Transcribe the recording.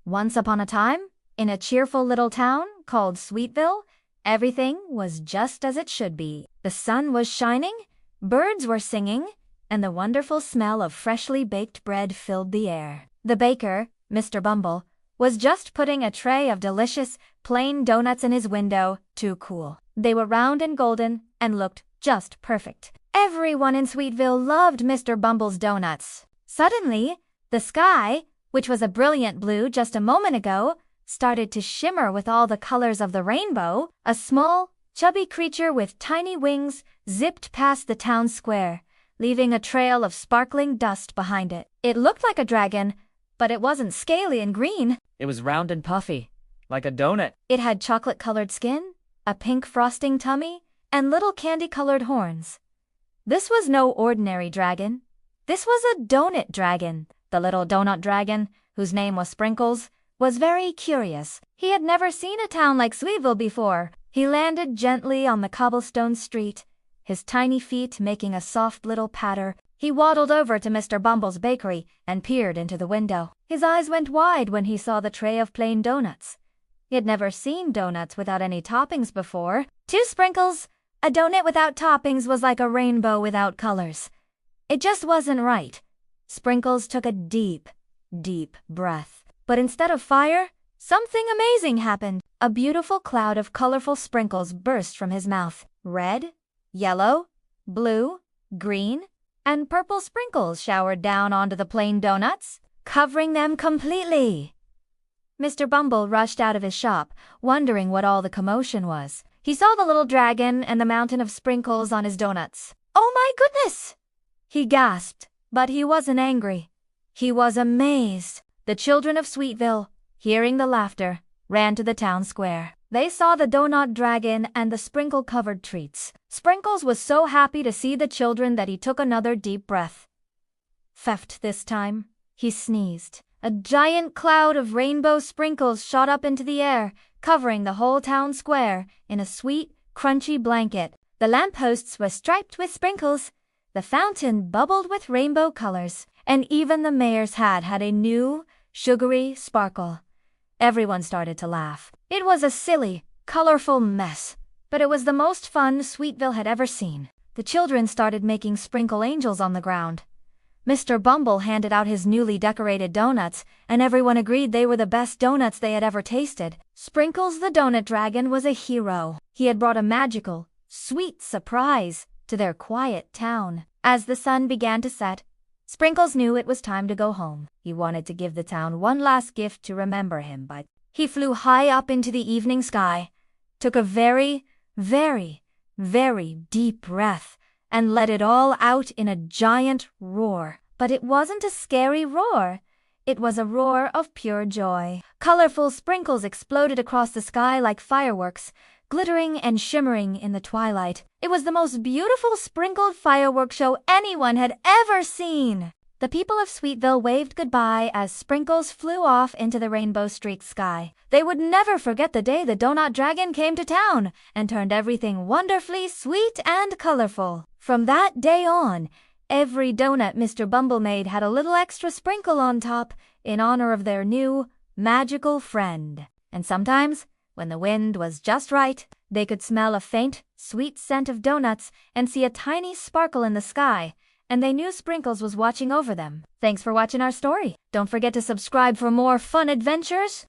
Once upon a time, in a cheerful little town called Sweetville, everything was just as it should be. The sun was shining, birds were singing, and the wonderful smell of freshly baked bread filled the air. The baker, Mr. Bumble, was just putting a tray of delicious, plain donuts in his window to cool. They were round and golden and looked just perfect. Everyone in Sweetville loved Mr. Bumble's donuts. Suddenly, the sky, which was a brilliant blue just a moment ago, started to shimmer with all the colors of the rainbow. A small, chubby creature with tiny wings zipped past the town square, leaving a trail of sparkling dust behind it. It looked like a dragon, but it wasn't scaly and green. It was round and puffy, like a donut. It had chocolate-colored skin, a pink frosting tummy, and little candy-colored horns. This was no ordinary dragon. This was a donut dragon. The little donut dragon, whose name was Sprinkles, was very curious. He had never seen a town like Sweetville before. He landed gently on the cobblestone street, his tiny feet making a soft little patter. He waddled over to Mr. Bumble's bakery and peered into the window. His eyes went wide when he saw the tray of plain donuts. He had never seen donuts without any toppings before. To Sprinkles, a donut without toppings was like a rainbow without colors. It just wasn't right. Sprinkles took a deep, deep breath. But instead of fire, something amazing happened. A beautiful cloud of colorful sprinkles burst from his mouth. Red, yellow, blue, green, and purple sprinkles showered down onto the plain donuts, covering them completely. Mr. Bumble rushed out of his shop, wondering what all the commotion was. He saw the little dragon and the mountain of sprinkles on his donuts. "Oh my goodness!" he gasped, but he wasn't angry. He was amazed. The children of Sweetville, hearing the laughter, ran to the town square. They saw the donut dragon and the sprinkle-covered treats. Sprinkles was so happy to see the children that he took another deep breath. Theft this time. He sneezed. A giant cloud of rainbow sprinkles shot up into the air, covering the whole town square in a sweet, crunchy blanket. The lampposts were striped with sprinkles. The fountain bubbled with rainbow colors, and even the mayor's hat had a new, sugary sparkle. Everyone started to laugh. It was a silly, colorful mess, but it was the most fun Sweetville had ever seen. The children started making sprinkle angels on the ground. Mr. Bumble handed out his newly decorated donuts, and everyone agreed they were the best donuts they had ever tasted. Sprinkles the donut dragon was a hero. He had brought a magical, sweet surprise to their quiet town. As the sun began to set, Sprinkles knew it was time to go home. He wanted to give the town one last gift to remember him, but he flew high up into the evening sky, took a very, very, very deep breath, and let it all out in a giant roar. But it wasn't a scary roar. It was a roar of pure joy. Colorful sprinkles exploded across the sky like fireworks, glittering and shimmering in the twilight. It was the most beautiful sprinkled fireworks show anyone had ever seen. The people of Sweetville waved goodbye as sprinkles flew off into the rainbow-streaked sky. They would never forget the day the donut dragon came to town and turned everything wonderfully sweet and colorful. From that day on, every donut Mr. Bumble made had a little extra sprinkle on top in honor of their new, magical friend. And sometimes, when the wind was just right, they could smell a faint, sweet scent of donuts and see a tiny sparkle in the sky, and they knew Sprinkles was watching over them. Thanks for watching our story. Don't forget to subscribe for more fun adventures.